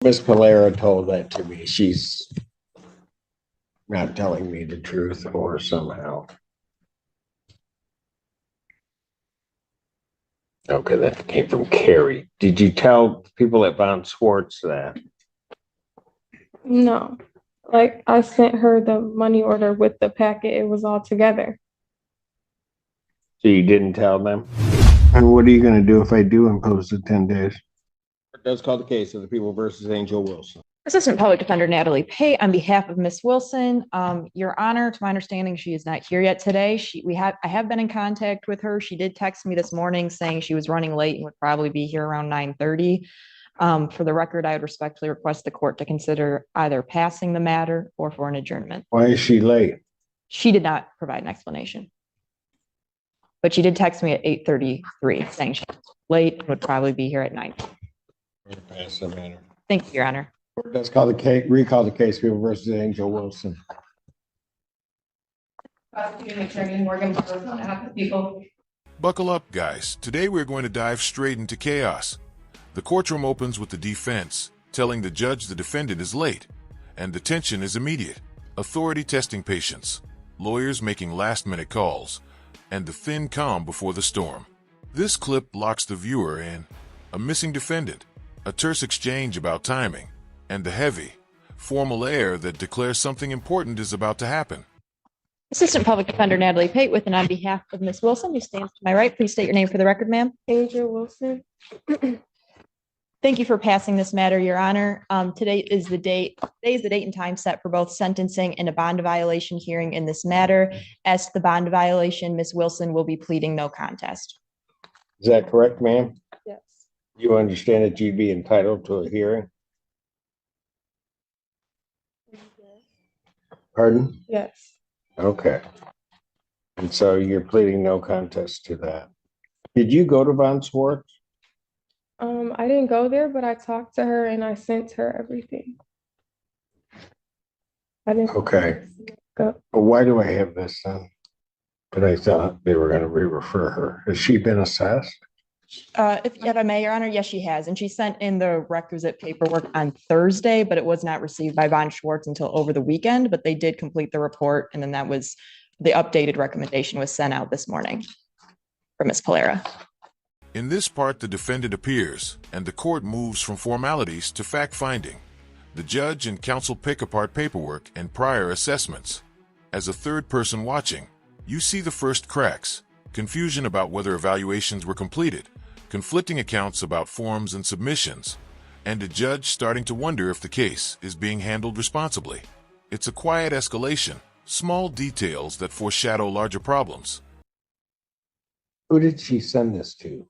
Miss Valera told that to me. She's not telling me the truth or somehow. Okay, that came from Carrie. Did you tell people at Von Swartz that? No, like I sent her the money order with the packet. It was all together. So you didn't tell them? And what are you going to do if I do impose the 10 days? It does call the case of the people versus Angel Wilson. Assistant Public Defender Natalie Pate on behalf of Miss Wilson. Your Honor, to my understanding, she is not here yet today. I have been in contact with her. She did text me this morning saying she was running late and would probably be here around 9:30. For the record, I would respectfully request the court to consider either passing the matter or for an adjournment. Why is she late? She did not provide an explanation, but she did text me at 8:33 saying she was late and would probably be here at 9. Pass the matter. Thank you, Your Honor. Let's call the case, recall the case, people versus Angel Wilson. Buckle up, guys. Today we're going to dive straight into chaos. The courtroom opens with the defense telling the judge the defendant is late, and the tension is immediate. Authority testing patience, lawyers making last-minute calls, and the thin calm before the storm. This clip locks the viewer in. A missing defendant, a terse exchange about timing, and the heavy, formal air that declares something important is about to happen. Assistant Public Defender Natalie Pate with and on behalf of Miss Wilson, who stands to my right. Please state your name for the record, ma'am. Angel Wilson. Thank you for passing this matter, Your Honor. Today is the date and time set for both sentencing and a bond violation hearing in this matter. As to the bond violation, Miss Wilson will be pleading no contest. Is that correct, ma'am? Yes. You understand that you'd be entitled to a hearing? Pardon? Yes. Okay. And so you're pleading no contest to that. Did you go to Von Swartz? I didn't go there, but I talked to her and I sent her everything. I didn't. Okay. Go. Well, why do I have this then? But I thought they were going to re-refer her. Has she been assessed? If I may, Your Honor, yes, she has. And she sent in the requisite paperwork on Thursday, but it was not received by Von Schwartz until over the weekend. But they did complete the report. And then that was the updated recommendation was sent out this morning for Ms. Polera. In this part, the defendant appears, and the court moves from formalities to fact-finding. The judge and counsel pick apart paperwork and prior assessments. As a third person watching, you see the first cracks, confusion about whether evaluations were completed, conflicting accounts about forms and submissions, and a judge starting to wonder if the case is being handled responsibly. It's a quiet escalation, small details that foreshadow larger problems. Who did she send this to?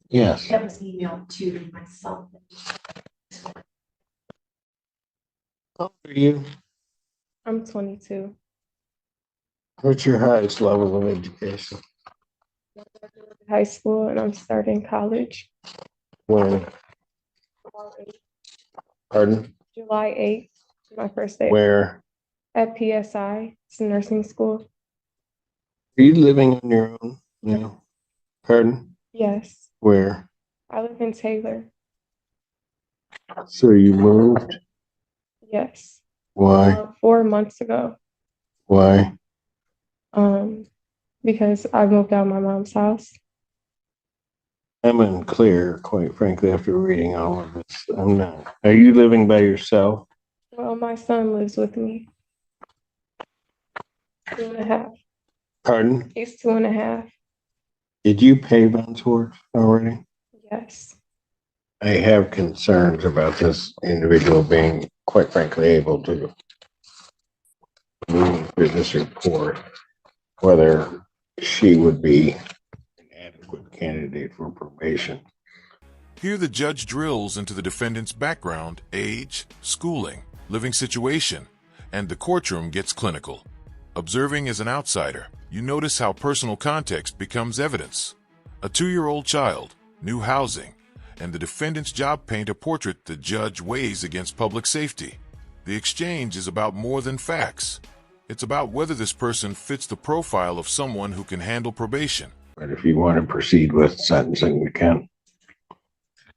Yes. That was emailed to myself. How old are you? I'm 22. What's your highest level of education? High school and I'm starting college. When? Pardon? July 8th, my first day. Where? At PSI. It's a nursing school. Are you living on your own now? Pardon? Yes. Where? I live in Taylor. So you moved? Yes. Why? 4 months ago. Why? Because I moved out of my mom's house. I'm unclear, quite frankly, after reading all of this. I'm not. Are you living by yourself? Well, my son lives with me. 2.5. Pardon? He's 2.5. Did you pay Von Swartz already? Yes. I have concerns about this individual being, quite frankly, able to move through this report, whether she would be an adequate candidate for probation. Here the judge drills into the defendant's background, age, schooling, living situation, and the courtroom gets clinical. Observing as an outsider, you notice how personal context becomes evidence. A 2-year-old child, new housing, and the defendant's job paint a portrait the judge weighs against public safety. The exchange is about more than facts. It's about whether this person fits the profile of someone who can handle probation. But if you want to proceed with sentencing, we can.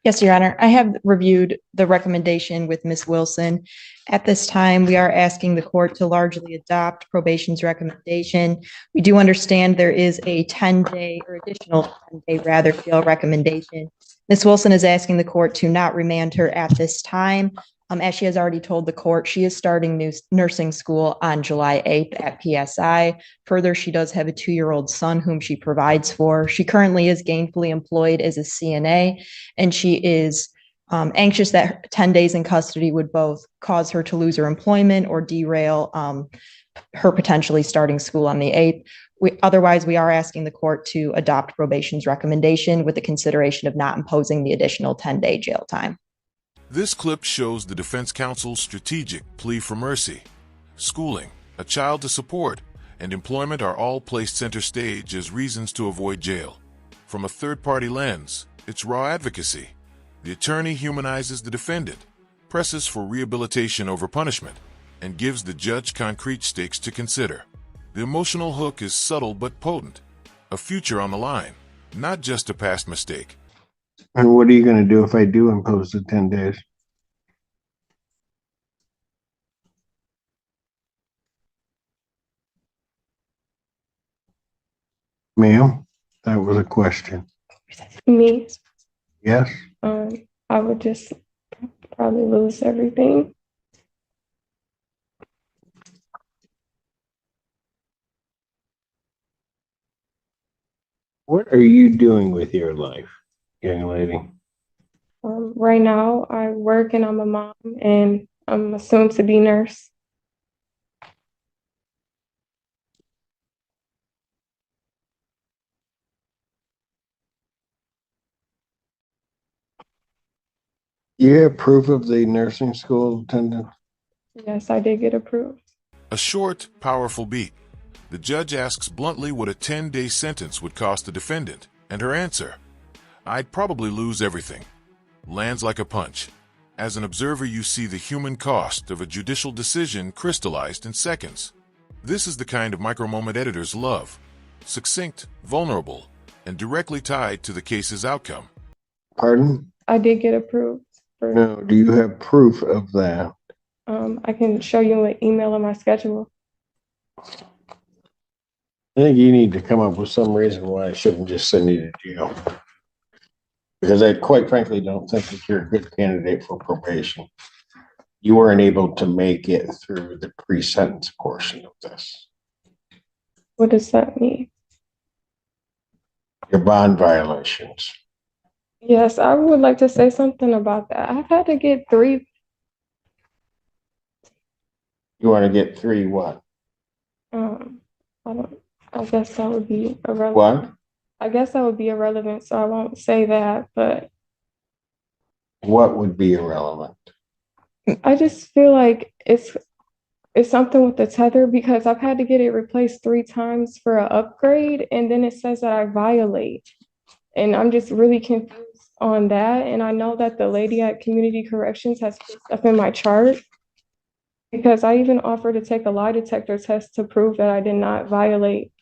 Yes, Your Honor. I have reviewed the recommendation with Ms. Wilson. At this time, we are asking the court to largely adopt probation's recommendation. We do understand there is a 10-day or additional 10-day rather jail recommendation. Ms. Wilson is asking the court to not remand her at this time. As she has already told the court, she is starting nursing school on July 8th at PSI. Further, she does have a 2-year-old son whom she provides for. She currently is gainfully employed as a CNA, and she is anxious that 10 days in custody would both cause her to lose her employment or derail her potentially starting school on the 8th. Otherwise, we are asking the court to adopt probation's recommendation with the consideration of not imposing the additional 10-day jail time. This clip shows the defense counsel's strategic plea for mercy. Schooling, a child to support, and employment are all placed center stage as reasons to avoid jail. From a third-party lens, it's raw advocacy. The attorney humanizes the defendant, presses for rehabilitation over punishment, and gives the judge concrete stakes to consider. The emotional hook is subtle but potent. A future on the line, not just a past mistake. And what are you going to do if I do impose the 10 days? Ma'am, that was a question. Me, Yes? I would just probably lose everything. What are you doing with your life, young lady? Right now, I work and I'm a mom, and I'm a soon-to-be nurse. You have proof of the nursing school attendance? Yes, I did get approved. A short, powerful beat. The judge asks bluntly what a 10-day sentence would cost the defendant, and her answer, "I'd probably lose everything," lands like a punch. As an observer, you see the human cost of a judicial decision crystallized in seconds. This is the kind of micro-moment editors love. Succinct, vulnerable, and directly tied to the case's outcome. Pardon? I did get approved. No, do you have proof of that? I can show you an email on my schedule. I think you need to come up with some reason why I shouldn't just send you to jail. Because I quite frankly don't think that you're a good candidate for probation. You weren't able to make it through the pre-sentence portion of this. What does that mean? Your bond violations. Yes, I would like to say something about that. I've had to get 3. You want to get 3 what? I guess that would be irrelevant. What? I guess that would be irrelevant, so I won't say that, but What would be irrelevant? I just feel like it's something with the tether, because I've had to get it replaced 3 times for an upgrade, and then it says that I violate. And I'm just really confused on that. And I know that the lady at Community Corrections has put stuff in my chart, because I even offered to take a lie detector test to prove that I did not violate.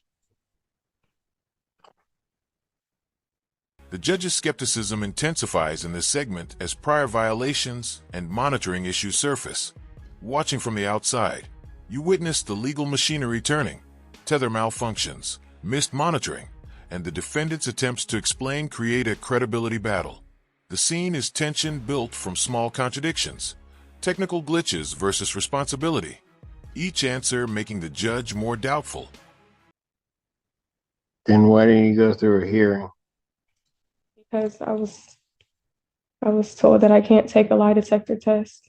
The judge's skepticism intensifies in this segment as prior violations and monitoring issues surface. Watching from the outside, you witness the legal machinery turning, tether malfunctions, missed monitoring, and the defendant's attempts to explain create a credibility battle. The scene is tension built from small contradictions, technical glitches versus responsibility, each answer making the judge more doubtful. Then why didn't you go through a hearing? Because I was told that I can't take a lie detector test.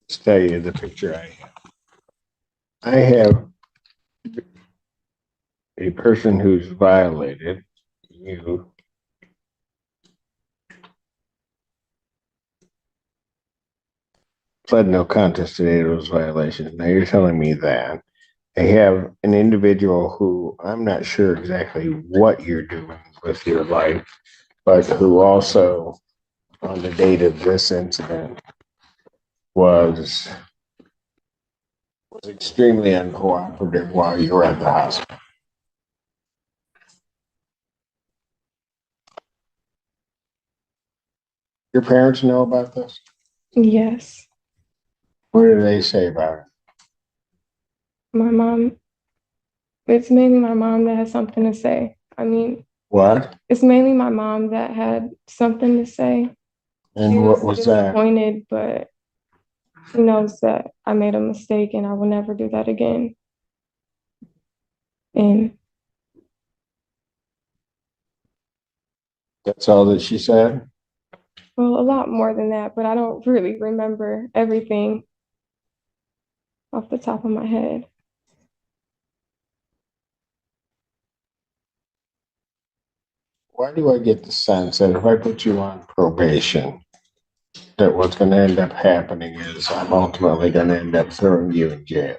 Let's tell you the picture I have. I have a person who's violated you. Pled no contest today to those violations. Now you're telling me that I have an individual who I'm not sure exactly what you're doing with your life, but who also, on the date of this incident, was extremely uncooperative while you were at the hospital. Your parents know about this? Yes. What do they say about it? My mom, it's mainly my mom that has something to say. I mean, What? it's mainly my mom that had something to say. She And what was that? disappointed, but she knows that I made a mistake and I will never do that again. And That's all that she said? well, a lot more than that, but I don't really remember everything off the top of my head. Why do I get the sense that if I put you on probation, that what's going to end up happening is I'm ultimately going to end up throwing you in jail?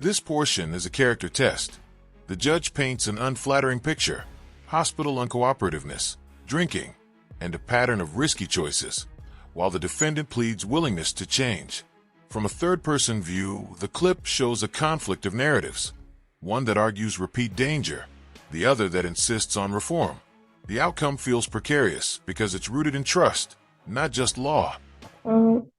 This portion is a character test. The judge paints an unflattering picture: hospital uncooperativeness, drinking, and a pattern of risky choices, while the defendant pleads willingness to change. From a third-person view, the clip shows a conflict of narratives, one that argues repeat danger, the other that insists on reform. The outcome feels precarious because it's rooted in trust, not just law. Um,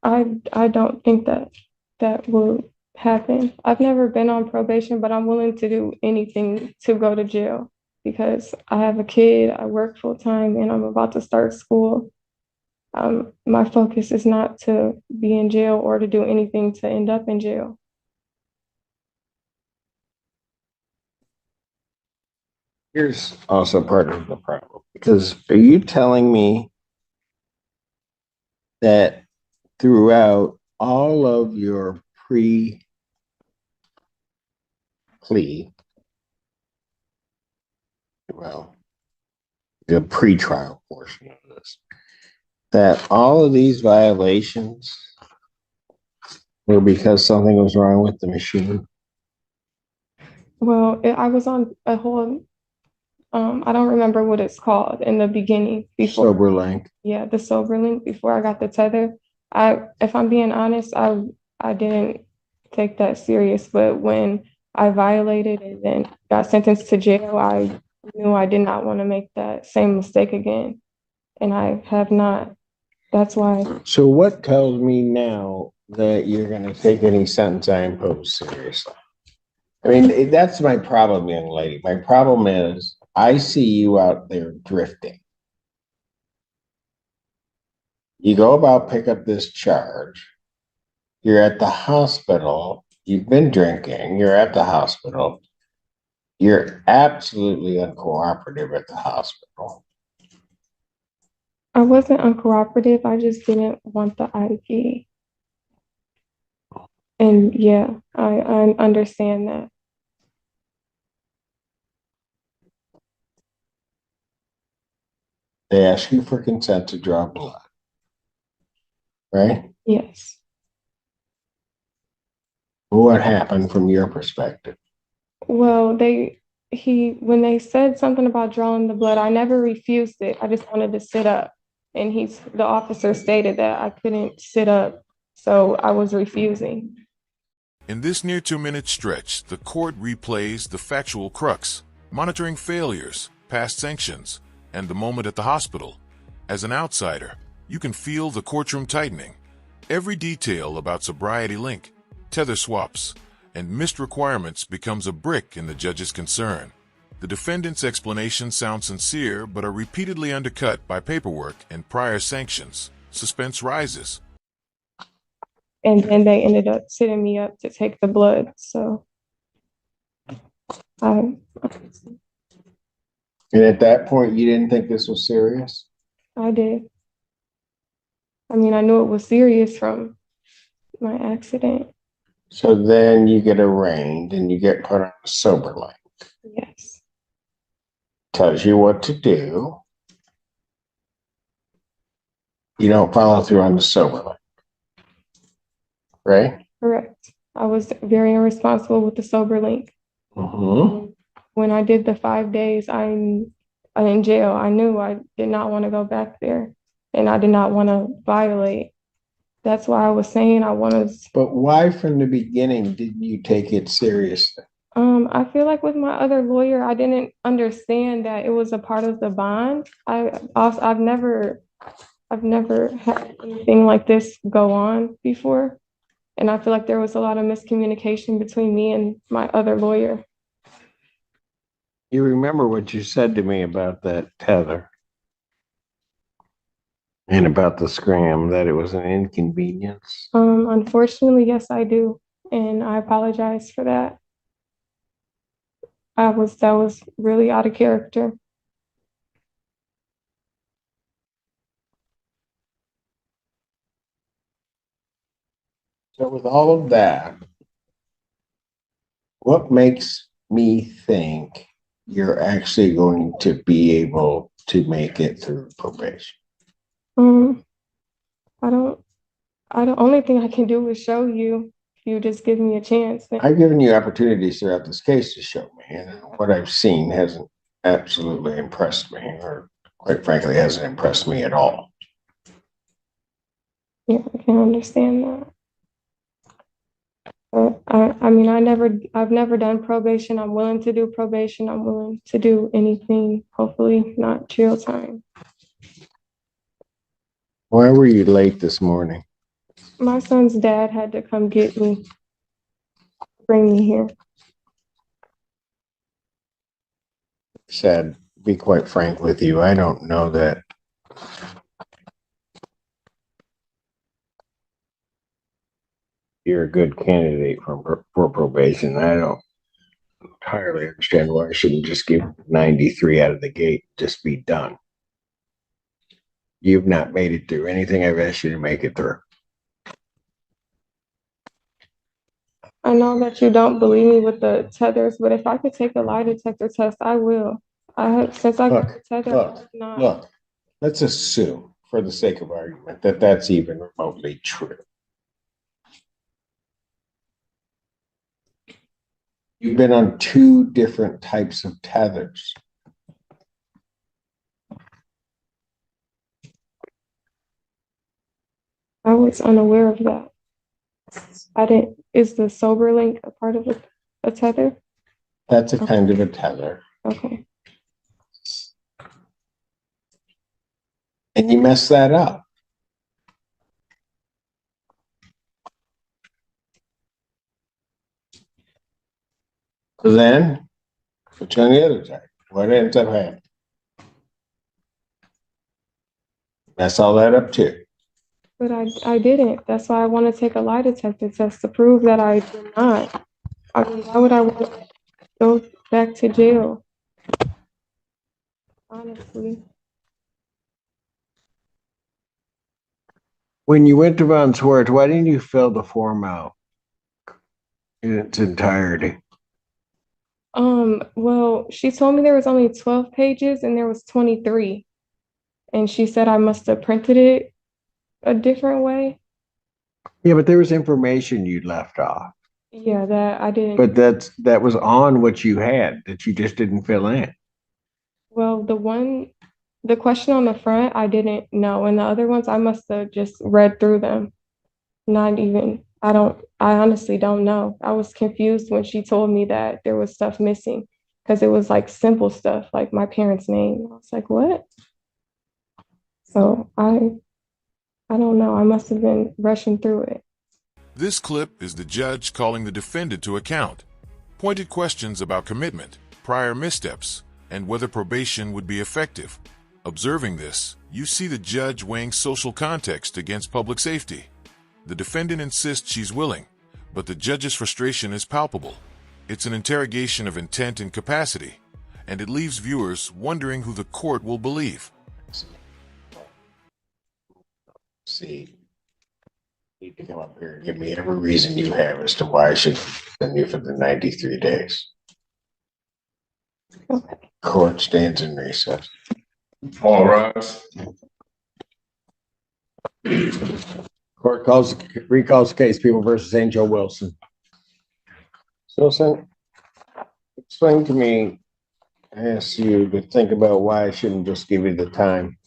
I don't think that will happen. I've never been on probation, but I'm willing to do anything to go to jail because I have a kid, I work full time, and I'm about to start school. My focus is not to be in jail or to do anything to end up in jail. Here's also part of the problem, because are you telling me that throughout all of your plea, well, the pre-trial portion of this, that all of these violations were because something was wrong with the machine? Well, I was on a whole, I don't remember what it's called in the beginning before. Sober link. Yeah, the sober link before I got the tether. If I'm being honest, I didn't take that serious, but when I violated and then got sentenced to jail, I knew I did not want to make that same mistake again, and I have not. That's why. So what tells me now that you're going to take any sentence I impose seriously? I mean, that's my problem, young lady. My problem is I see you out there drifting. You go about pick up this charge. You're at the hospital. You've been drinking. You're at the hospital. You're absolutely uncooperative at the hospital. I wasn't uncooperative. I just didn't want the IP. And yeah, I understand that. They ask you for consent to draw blood, right? Yes. What happened from your perspective? Well, when they said something about drawing the blood, I never refused it. I just wanted to sit up. And the officer stated that I couldn't sit up, so I was refusing. In this near 2-minute stretch, the court replays the factual crux, monitoring failures, past sanctions, and the moment at the hospital. As an outsider, you can feel the courtroom tightening. Every detail about sobriety link, tether swaps, and missed requirements becomes a brick in the judge's concern. The defendant's explanations sound sincere, but are repeatedly undercut by paperwork and prior sanctions. Suspense rises. And then they ended up sitting me up to take the blood. So I And at that point, you didn't think this was serious? did. I mean, I knew it was serious from my accident. So then you get arraigned and you get put on a sober line. Yes. Tells you what to do. You don't follow through on the sober line. Right? Correct. I was very irresponsible with the sober link. Mm-hmm. When I did the 5 days, I'm in jail. I knew I did not want to go back there, and I did not want to violate. That's why I was saying I want to. But why from the beginning didn't you take it seriously? I feel like with my other lawyer, I didn't understand that it was a part of the bond. I've never had anything like this go on before. And I feel like there was a lot of miscommunication between me and my other lawyer. You remember what you said to me about that tether and about the scram, that it was an inconvenience? Unfortunately, yes, I do. And I apologize for that. That was really out of character. So with all of that, what makes me think you're actually going to be able to make it through probation? Um, I don't, only thing I can do is show you if you just give me a chance. I've given you opportunities throughout this case to show me, and what I've seen hasn't absolutely impressed me, or quite frankly, hasn't impressed me at all. Yeah, I can understand that. I mean, I've never done probation. I'm willing to do probation. I'm willing to do anything, hopefully not jail time. Why were you late this morning? My son's dad had to come get me, bring me here. Said, be quite frank with you, I don't know that you're a good candidate for probation. I don't entirely understand why I shouldn't just give 93 out of the gate, just be done. You've not made it through anything I've asked you to make it through. I know that you don't believe me with the tethers, but if I could take a lie detector test, I will. Since I got the tether, I have not. Look, let's assume, for the sake of argument, that that's even remotely true. You've been on 2 different types of tethers. I was unaware of that. Is the sober link a part of a tether? That's a kind of a tether. Okay. And you messed that up. So then, put you on the other side. What ends up happening? Mess all that up too. But I didn't. That's why I want to take a lie detector test to prove that I did not. I mean, why would I want to go back to jail? Honestly. When you went to Von Swartz, why didn't you fill the form out in its entirety? Well, she told me there was only 12 pages and there was 23. And she said I must have printed it a different way. Yeah, but there was information you left off. Yeah, that I didn't. But that was on what you had that you just didn't fill in. Well, the question on the front, I didn't know. And the other ones, I must have just read through them. I honestly don't know. I was confused when she told me that there was stuff missing because it was like simple stuff, like my parents' name. I was like, what? So I don't know. I must have been rushing through it. This clip is the judge calling the defendant to account. Pointed questions about commitment, prior missteps, and whether probation would be effective. Observing this, you see the judge weighing social context against public safety. The defendant insists she's willing, but the judge's frustration is palpable. It's an interrogation of intent and capacity, and it leaves viewers wondering who the court will believe. See, you need to come up here and give me every reason you have as to why I should send you for the 93 days. Okay. Court stands in recess. All rise. Court recalls the case, People versus Angel Wilson. Wilson, explain to me, I asked you to think about why I shouldn't just give you the time.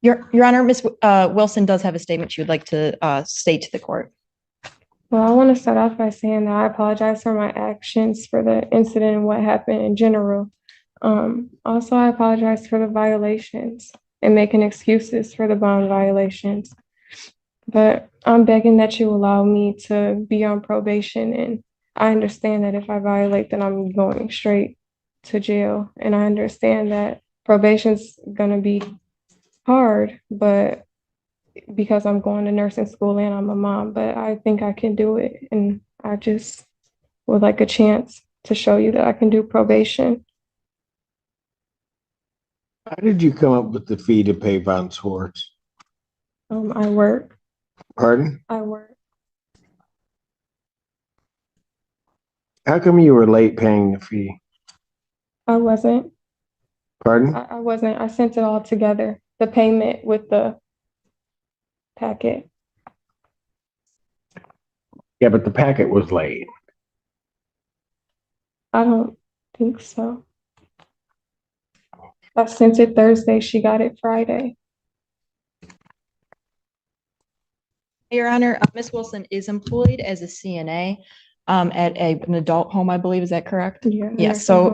Your Honor, Ms. Wilson does have a statement she would like to state to the court. Well, I want to start off by saying that I apologize for my actions for the incident and what happened in general. Also, I apologize for the violations and making excuses for the bond violations. But I'm begging that you allow me to be on probation. And I understand that if I violate, then I'm going straight to jail. And I understand that probation's going to be hard, but because I'm going to nursing school and I'm a mom, but I think I can do it. And I just would like a chance to show you that I can do probation. How did you come up with the fee to pay Von Swartz? I work. Pardon? I work. How come you were late paying the fee? I wasn't. Pardon? I wasn't. I sent it all together. The payment with the packet. Yeah, but the packet was late. I don't think so. I sent it Thursday. She got it Friday. Your Honor, Ms. Wilson is employed as a CNA at an adult home, I believe. Is that correct? Yeah. Yes. So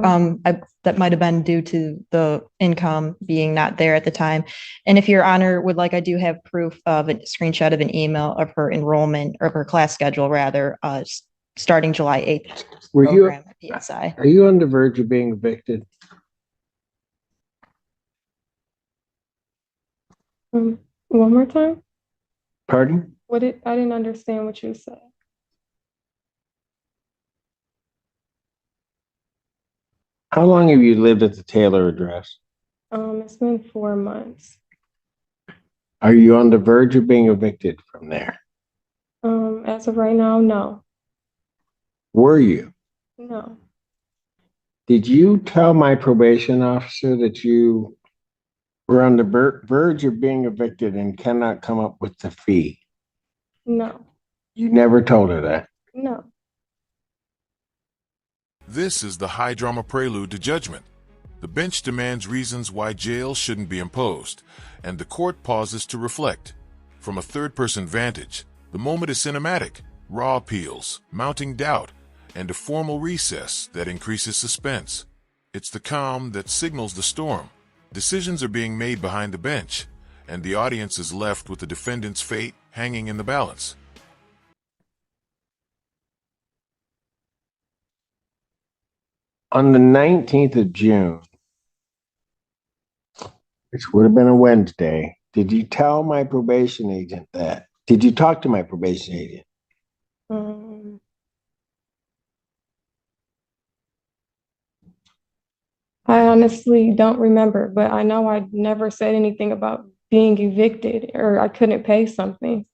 that might have been due to the income being not there at the time. And if Your Honor would like, I do have proof of a screenshot of an email of her enrollment or her class schedule, rather, starting July 8th. Were you? At PSI. Are you on the verge of being evicted? One more time. Pardon? I didn't understand what you said. How long have you lived at the Taylor address? It's been 4 months. Are you on the verge of being evicted from there? As of right now, no. Were you? No. Did you tell my probation officer that you were on the verge of being evicted and cannot come up with the fee? No. You never told her that? No. This is the high drama prelude to judgment. The bench demands reasons why jail shouldn't be imposed, and the court pauses to reflect. From a third-person vantage, the moment is cinematic, raw appeals, mounting doubt, and a formal recess that increases suspense. It's the calm that signals the storm. Decisions are being made behind the bench, and the audience is left with the defendant's fate hanging in the balance. On the 19th of June, which would have been a Wednesday, did you tell my probation agent that? Did you talk to my probation agent? I honestly don't remember, but I know I never said anything about being evicted or I couldn't pay something.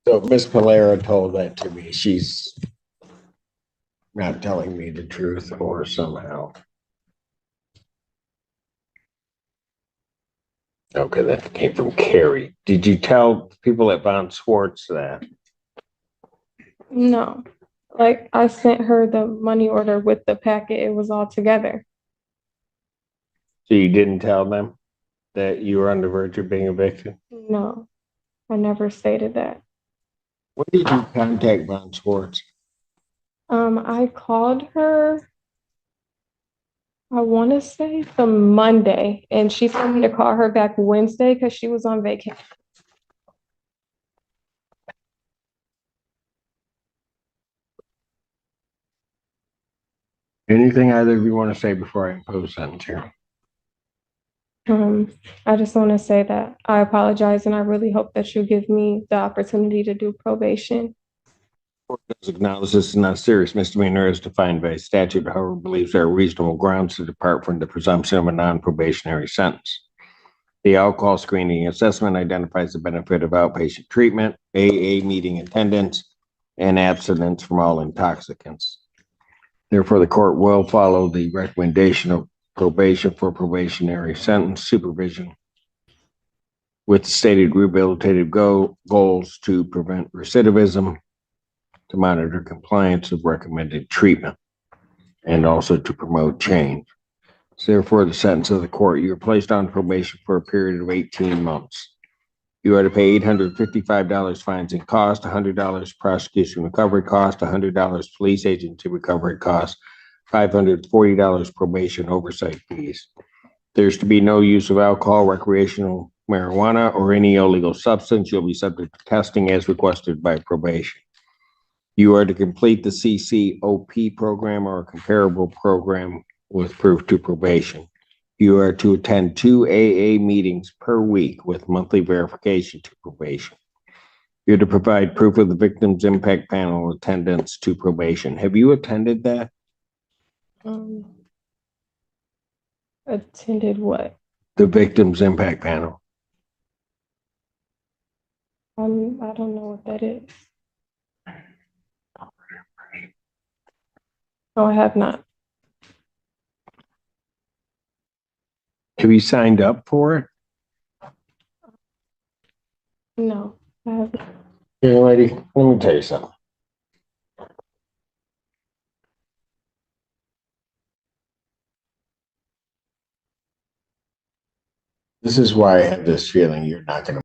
So Miss Palera told that to me. She's not telling me the truth or somehow. Okay, that came from Carrie. Did you tell people at Von Swartz that? No. Like I sent her the money order with the packet. It was all together. So you didn't tell them that you were on the verge of being evicted? No, I never stated that. When did you contact Von Swartz? I called her, I want to say the Monday, and she told me to call her back Wednesday because she was on vacation. Anything either of you want to say before I impose sentence here? I just want to say that I apologize and I really hope that you give me the opportunity to do probation. Court does acknowledge this is not a serious misdemeanor as defined by statute, however, believes there are reasonable grounds to depart from the presumption of a non-probationary sentence. The alcohol screening assessment identifies the benefit of outpatient treatment, AA meeting attendance, and abstinence from all intoxicants. Therefore, the court will follow the recommendation of probation for probationary sentence supervision with stated rehabilitative goals to prevent recidivism, to monitor compliance of recommended treatment, and also to promote change. So therefore, the sentence of the court, you are placed on probation for a period of 18 months. You are to pay $855 fines and cost, $100 prosecution recovery cost, $100 police agency recovery cost, $540 probation oversight fees. There's to be no use of alcohol, recreational marijuana, or any illegal substance. You'll be subject to testing as requested by probation. You are to complete the CCOP program or a comparable program with proof to probation. You are to attend 2 AA meetings per week with monthly verification to probation. You're to provide proof of the Victims Impact Panel attendance to probation. Have you attended that? Attended what? The Victims Impact Panel. I don't know what that is. No, I have not. Have you signed up for it? No, I haven't. Here, lady, let me tell you something. This is why I have this feeling you're not going to